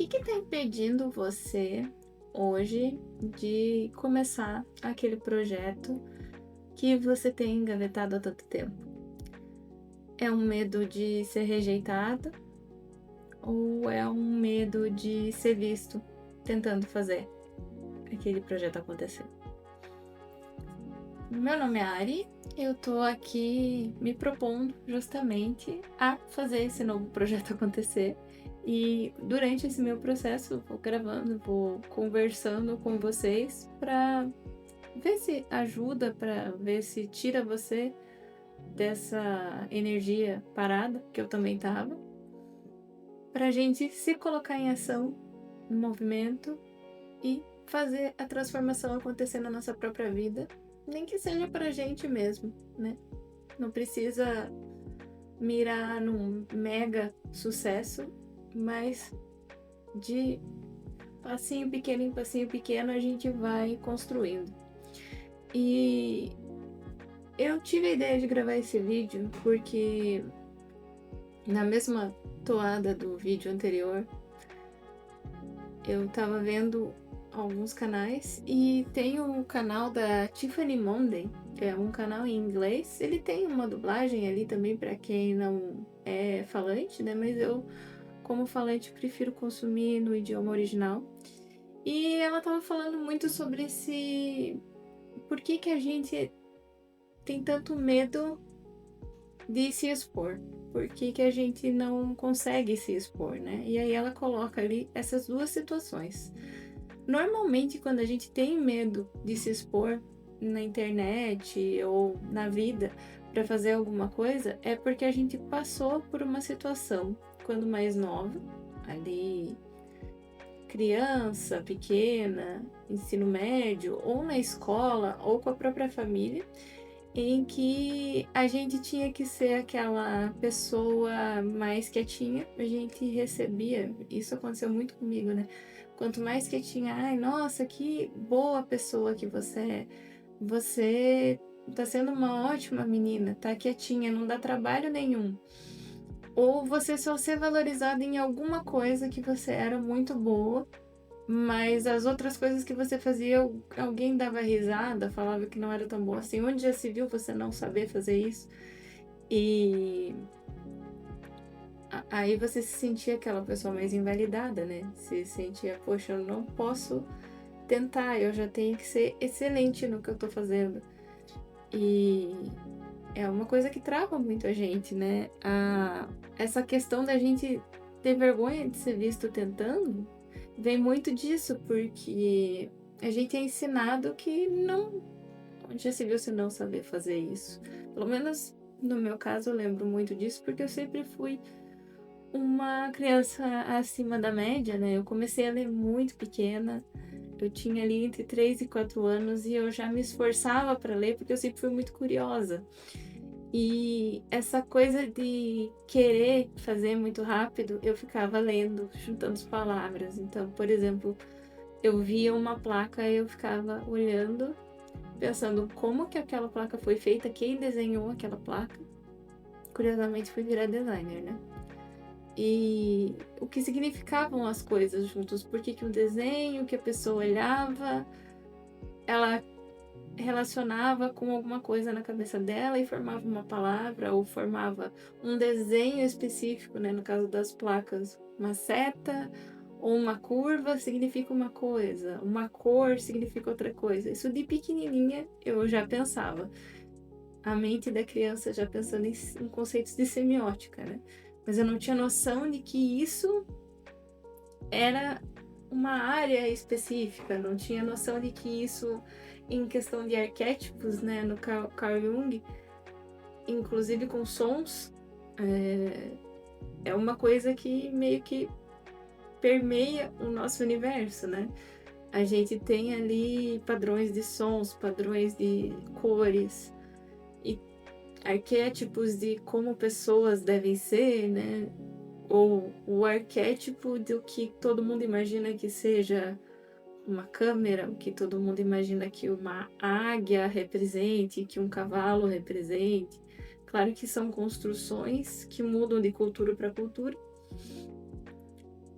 que está impedindo você hoje de começar aquele projeto que você tem engavetado há tanto tempo? É um medo de ser rejeitado ou é um medo de ser visto tentando fazer aquele projeto acontecer? Meu nome é Ari, eu tô aqui me propondo justamente a fazer esse novo projeto acontecer. E durante esse meu processo, eu vou gravando, vou conversando com vocês para ver se ajuda, para ver se tira você dessa energia parada que eu também tava, pra gente se colocar em ação, em movimento e fazer a transformação acontecer na nossa própria vida, nem que seja pra gente mesmo, né? Não precisa mirar num mega sucesso, mas de passinho pequeno em passinho pequeno a gente vai construindo. E eu tive a ideia de gravar esse vídeo porque na mesma toada do vídeo anterior eu tava vendo alguns canais e tem o canal da Tiffany Monday, que é um canal em inglês. Ele tem uma dublagem ali também para quem não é falante, né? Mas eu, como falante, prefiro consumir no idioma original. E ela tava falando muito sobre esse... Por que a gente tem tanto medo de se expor? Por que a gente não consegue se expor, né? E aí ela coloca ali essas duas situações. Normalmente, quando a gente tem medo de se expor na internet ou na vida para fazer alguma coisa, é porque a gente passou por uma situação quando mais nova, ali criança, pequena, ensino médio, ou na escola, ou com a própria família, em que a gente tinha que ser aquela pessoa mais quietinha. A gente recebia, isso aconteceu muito comigo, né? Quanto mais quietinha, ai, nossa, que boa pessoa que você é. Você tá sendo uma ótima menina, tá quietinha, não dá trabalho nenhum. Ou você só ser valorizada em alguma coisa que você era muito boa, mas as outras coisas que você fazia, alguém dava risada, falava que não era tão bom assim. Onde já se viu você não saber fazer isso? E aí você se sentia aquela pessoa mais invalidada, né? Se sentia, poxa, eu não posso tentar, eu já tenho que ser excelente no que eu tô fazendo. E é uma coisa que trava muito a gente, né? Essa questão da gente ter vergonha de ser visto tentando vem muito disso, porque a gente é ensinado que não. Onde já se viu se não saber fazer isso? Pelo menos no meu caso eu lembro muito disso, porque eu sempre fui uma criança acima da média, né? Eu comecei a ler muito pequena. Eu tinha ali entre 3 e 4 anos e eu já me esforçava para ler porque eu sempre fui muito curiosa. E essa coisa de querer fazer muito rápido, eu ficava lendo, juntando as palavras. Então, por exemplo, eu via uma placa e eu ficava olhando, pensando como que aquela placa foi feita, quem desenhou aquela placa. Curiosamente, fui virar designer, né? E o que significavam as coisas juntos, por que um desenho que a pessoa olhava, ela relacionava com alguma coisa na cabeça dela e formava uma palavra ou formava um desenho específico, né? No caso das placas, uma seta ou uma curva significa uma coisa, uma cor significa outra coisa. Isso de pequenininha eu já pensava. A mente da criança já pensando em conceitos de semiótica, né? Mas eu não tinha noção de que isso era uma área específica, não tinha noção de que isso, em questão de arquétipos, né, no Carl Jung, inclusive com sons, é uma coisa que meio que permeia o nosso universo, né? A gente tem ali padrões de sons, padrões de cores e arquétipos de como pessoas devem ser, né? Ou o arquétipo do que todo mundo imagina que seja uma câmera, o que todo mundo imagina que uma águia represente, que um cavalo represente. Claro que são construções que mudam de cultura para cultura,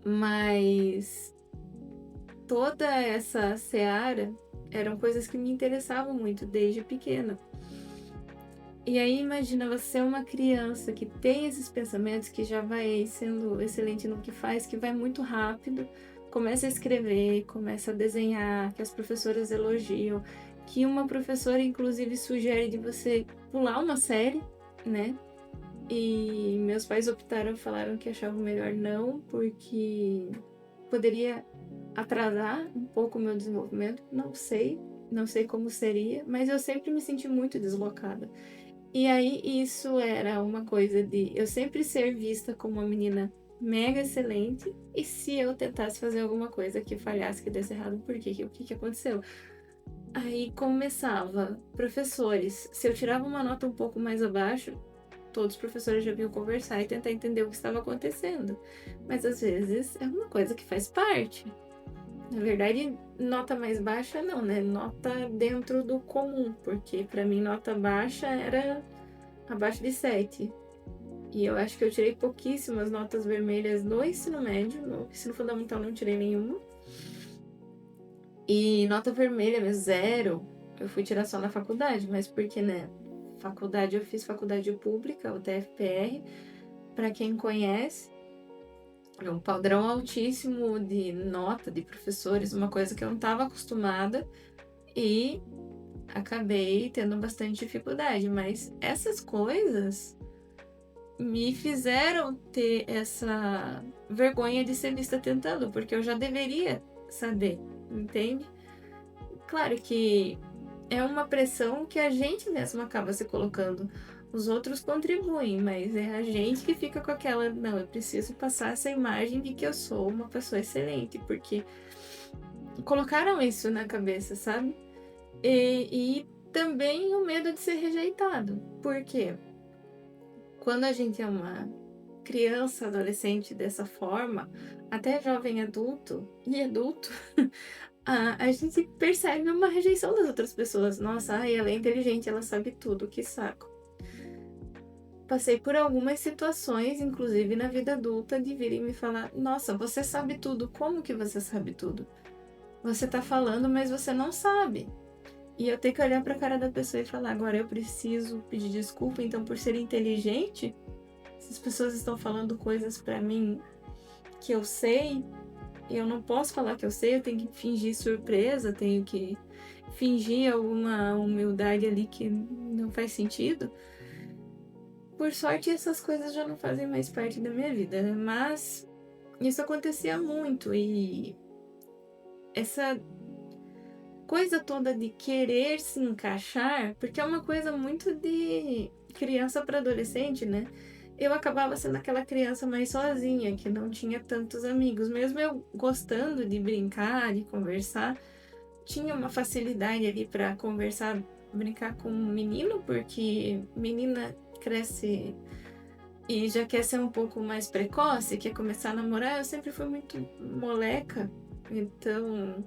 Mas toda essa seara eram coisas que me interessavam muito desde pequena. E aí imagina você é uma criança que tem esses pensamentos, que já vai sendo excelente no que faz, que vai muito rápido, começa a escrever, começa a desenhar, que as professoras elogiam, que uma professora inclusive sugere de você pular uma série, né? E meus pais optaram, falaram que achavam melhor não, porque poderia atrasar um pouco o meu desenvolvimento, não sei como seria, mas eu sempre me senti muito deslocada. E aí isso era uma coisa de eu sempre ser vista como uma menina mega excelente, e se eu tentasse fazer alguma coisa que falhasse, que desse errado, por quê? O que aconteceu? Aí começava, professores, se eu tirava uma nota um pouco mais abaixo, todos os professores já vinham conversar e tentar entender o que estava acontecendo. Mas às vezes é uma coisa que faz parte. Na verdade, nota mais baixa não, né? Nota dentro do comum, porque para mim nota baixa era abaixo de 7. E eu acho que eu tirei pouquíssimas notas vermelhas no ensino médio, no ensino fundamental não tirei nenhuma. E nota vermelha, mesmo, 0, eu fui tirar só na faculdade, mas porque, né? Faculdade, eu fiz faculdade pública, o TFPR, para quem conhece, é um padrão altíssimo de nota de professores, uma coisa que eu não estava acostumada e acabei tendo bastante dificuldade. Mas essas coisas me fizeram ter essa vergonha de ser vista tentando, porque eu já deveria saber, entende? Claro que é uma pressão que a gente mesmo acaba se colocando. Os outros contribuem, mas é a gente que fica com aquela, não, eu preciso passar essa imagem de que eu sou uma pessoa excelente, porque colocaram isso na cabeça, sabe? E também o medo de ser rejeitado. Por quê? Quando a gente é uma criança, adolescente dessa forma, até jovem adulto e adulto, a gente percebe uma rejeição das outras pessoas. Nossa, ai, ela é inteligente, ela sabe tudo, que saco. Passei por algumas situações, inclusive na vida adulta, de virem me falar: nossa, você sabe tudo, como que você sabe tudo? Você tá falando, mas você não sabe. E eu tenho que olhar pra cara da pessoa e falar: agora eu preciso pedir desculpa, então, por ser inteligente, se as pessoas estão falando coisas pra mim que eu sei, eu não posso falar que eu sei, eu tenho que fingir surpresa, tenho que fingir alguma humildade ali que não faz sentido. Por sorte, essas coisas já não fazem mais parte da minha vida, né? Mas isso acontecia muito e essa coisa toda de querer se encaixar, porque é uma coisa muito de criança para adolescente, né? Eu acabava sendo aquela criança mais sozinha, que não tinha tantos amigos. Mesmo eu gostando de brincar, de conversar, tinha uma facilidade ali para conversar, brincar com um menino, porque menina cresce e já quer ser um pouco mais precoce, quer começar a namorar. Eu sempre fui muito moleca, então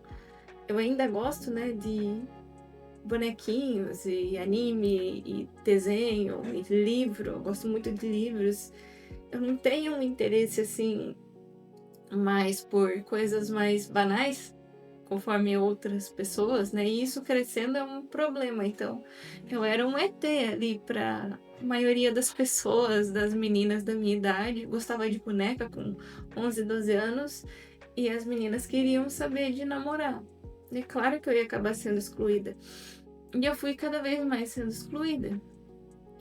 eu ainda gosto, né, de bonequinhos e anime e desenho e livro. Eu gosto muito de livros. Eu não tenho um interesse assim mais por coisas mais banais, conforme outras pessoas, né? E isso crescendo é um problema. Então, eu era um ET ali para a maioria das pessoas, das meninas da minha idade. Gostava de boneca com 11, 12 anos e as meninas queriam saber de namorar. É claro que eu ia acabar sendo excluída. E eu fui cada vez mais sendo excluída.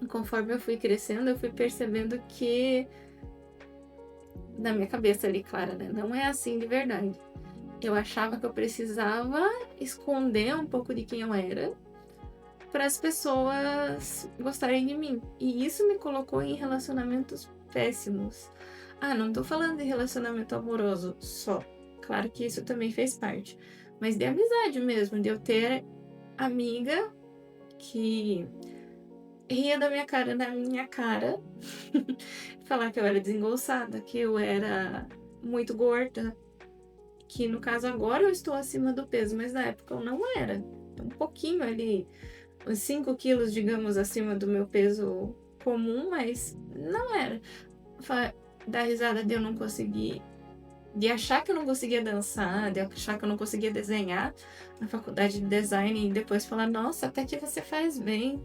Conforme eu fui crescendo, eu fui percebendo que, na minha cabeça ali, claro, né? Não é assim de verdade. Eu achava que eu precisava esconder um pouco de quem eu era para as pessoas gostarem de mim. E isso me colocou em relacionamentos péssimos. Ah, não tô falando de relacionamento amoroso só. Claro que isso também fez parte. Mas de amizade mesmo, de eu ter amiga que ria da minha cara na minha cara, falar que eu era desengonçada, que eu era muito gorda, que no caso agora eu estou acima do peso, mas na época eu não era. Um pouquinho ali, uns 5 quilos, digamos, acima do meu peso comum, mas não era. Dar risada de eu não conseguir de achar que eu não conseguia dançar, de achar que eu não conseguia desenhar na faculdade de design e depois falar, nossa, até que você faz bem.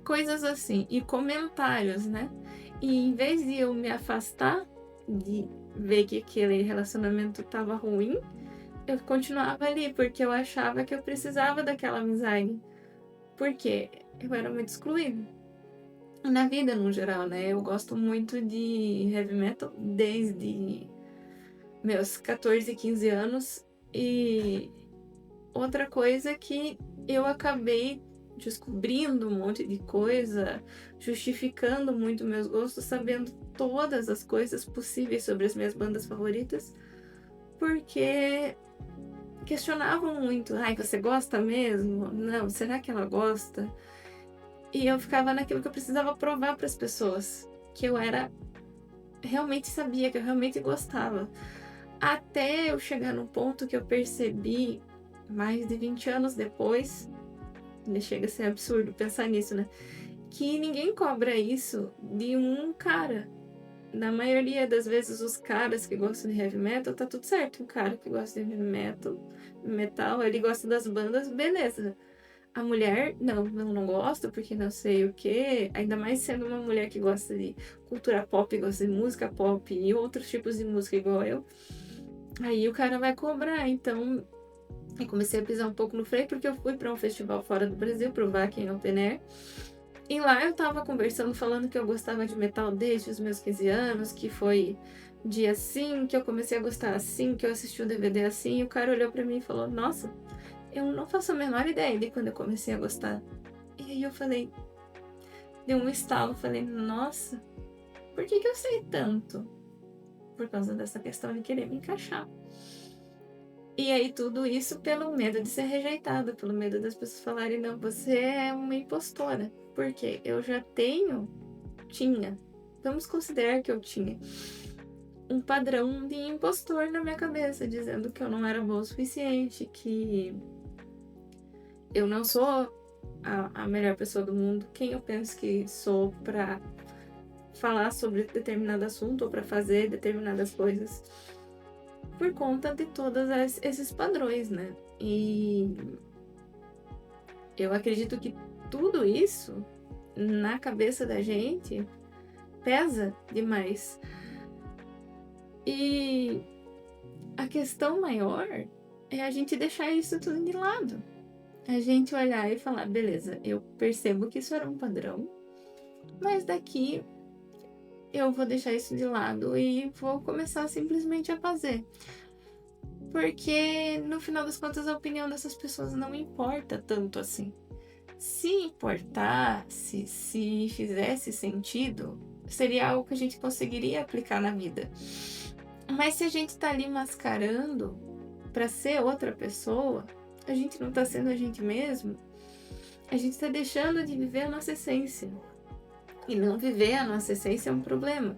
Coisas assim. E comentários, né? E em vez de eu me afastar, de ver que aquele relacionamento tava ruim, eu continuava ali, porque eu achava que eu precisava daquela amizade. Porque eu era muito excluída. Na vida, no geral, né? Eu gosto muito de heavy metal desde meus 14, 15 anos. E outra coisa que eu acabei descobrindo um monte de coisa, justificando muito meus gostos, sabendo todas as coisas possíveis sobre as minhas bandas favoritas, porque questionavam muito. Ai, você gosta mesmo? Não, será que ela gosta? E eu ficava naquilo que eu precisava provar para as pessoas, que eu era realmente sabia, que eu realmente gostava. Até eu chegar no ponto que eu percebi, mais de 20 anos depois, chega a ser absurdo pensar nisso, né? Que ninguém cobra isso de um cara. Na maioria das vezes, os caras que gostam de heavy metal, tá tudo certo. Um cara que gosta de heavy metal, ele gosta das bandas, beleza. A mulher, não, eu não gosto porque não sei o quê. Ainda mais sendo uma mulher que gosta de cultura pop, gosta de música pop e outros tipos de música igual eu. Aí o cara vai cobrar. Então, eu comecei a pisar um pouco no freio porque eu fui para um festival fora do Brasil, pro Wacken Open Air. E lá eu tava conversando, falando que eu gostava de metal desde os meus 15 anos, que foi dia assim, que eu comecei a gostar assim, que eu assisti o DVD assim. E o cara olhou para mim e falou: Nossa, eu não faço a menor ideia de quando eu comecei a gostar. E aí eu falei, deu um estalo, falei, nossa, por que eu sei tanto? Por causa dessa questão de querer me encaixar. E aí tudo isso pelo medo de ser rejeitada, pelo medo das pessoas falarem, não, você é uma impostora. Porque eu já tinha, vamos considerar que eu tinha um padrão de impostor na minha cabeça, dizendo que eu não era boa o suficiente, que eu não sou a melhor pessoa do mundo, quem eu penso que sou para falar sobre determinado assunto ou para fazer determinadas coisas, por conta de todos esses padrões, né? E eu acredito que tudo isso na cabeça da gente pesa demais. E a questão maior é a gente deixar isso tudo de lado. A gente olhar e falar, beleza, eu percebo que isso era um padrão, mas daqui eu vou deixar isso de lado e vou começar simplesmente a fazer. Porque no final das contas a opinião dessas pessoas não importa tanto assim. Se importasse, se fizesse sentido, seria algo que a gente conseguiria aplicar na vida. Mas se a gente tá ali mascarando para ser outra pessoa, a gente não tá sendo a gente mesmo, a gente tá deixando de viver a nossa essência. E não viver a nossa essência é um problema.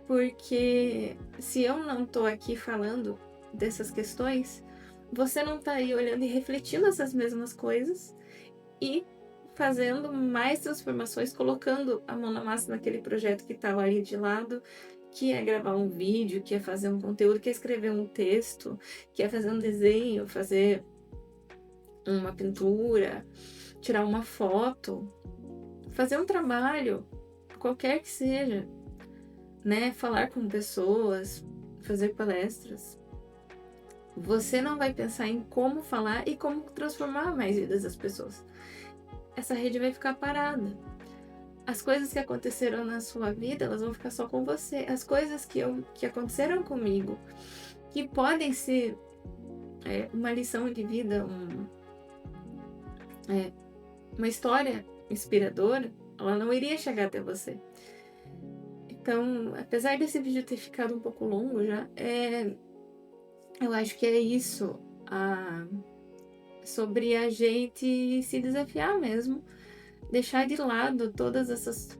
Porque se eu não tô aqui falando dessas questões, você não tá aí olhando e refletindo essas mesmas coisas e fazendo mais transformações, colocando a mão na massa naquele projeto que estava ali de lado, que é gravar um vídeo, que é fazer um conteúdo, que é escrever um texto, que é fazer um desenho, fazer uma pintura, tirar uma foto, fazer um trabalho, qualquer que seja, né? Falar com pessoas, fazer palestras. Você não vai pensar em como falar e como transformar mais vidas das pessoas. Essa rede vai ficar parada. As coisas que aconteceram na sua vida, elas vão ficar só com você. As coisas que aconteceram comigo, que podem ser uma lição de vida, uma história inspiradora, ela não iria chegar até você. Então, apesar desse vídeo ter ficado um pouco longo já, eu acho que é isso. Sobre a gente se desafiar mesmo, deixar de lado todas essas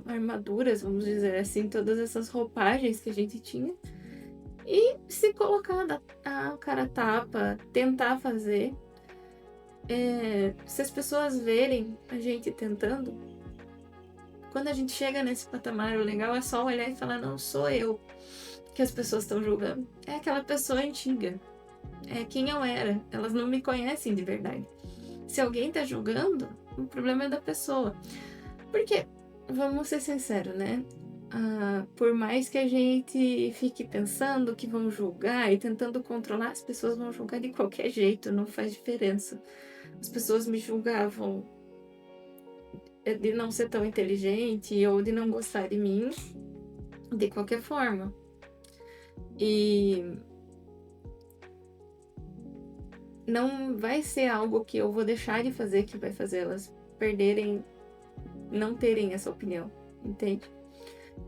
armaduras, vamos dizer assim, todas essas roupagens que a gente tinha e se colocar a cara a tapa, tentar fazer. Se as pessoas verem a gente tentando, quando a gente chega nesse patamar, o legal é só olhar e falar, não, sou eu. que as pessoas estão julgando? É aquela pessoa antiga. É quem eu era. Elas não me conhecem de verdade. Se alguém tá julgando, o problema é da pessoa. Porque, vamos ser sinceros, né? Por mais que a gente fique pensando que vão julgar e tentando controlar, as pessoas vão julgar de qualquer jeito, não faz diferença. As pessoas me julgavam de não ser tão inteligente ou de não gostar de mim, de qualquer forma. E não vai ser algo que eu vou deixar de fazer que vai fazer elas perderem, não terem essa opinião, entende?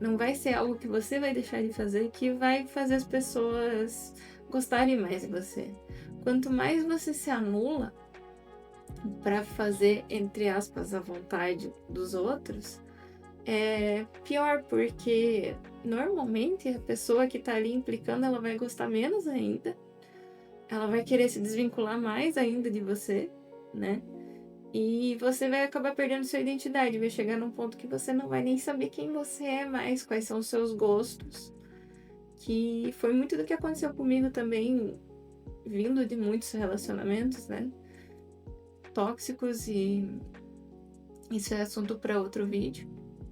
Não vai ser algo que você vai deixar de fazer que vai fazer as pessoas gostarem mais de você. Quanto mais você se anula para fazer, entre aspas, a vontade dos outros, é pior, porque normalmente a pessoa que tá ali implicando, ela vai gostar menos ainda, ela vai querer se desvincular mais ainda de você, né? E você vai acabar perdendo sua identidade, vai chegar num ponto que você não vai nem saber quem você é mais, quais são os seus gostos. Que foi muito do que aconteceu comigo também, vindo de muitos relacionamentos, né? Tóxicos, e isso é assunto para outro vídeo.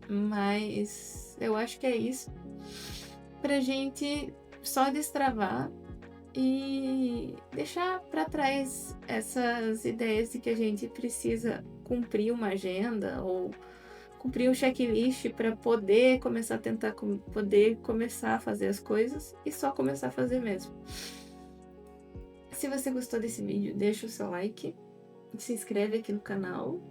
Mas eu acho que é isso. Pra gente só destravar e deixar para trás essas ideias de que a gente precisa cumprir uma agenda ou cumprir um checklist para poder começar a tentar poder começar a fazer as coisas e só começar a fazer mesmo. Se você gostou desse vídeo, deixa o seu like, se inscreve aqui no canal,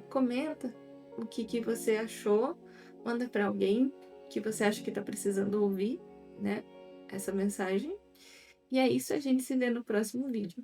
comenta o que você achou, manda para alguém que você acha que está precisando ouvir, né, essa mensagem. E é isso, a gente se vê no próximo vídeo.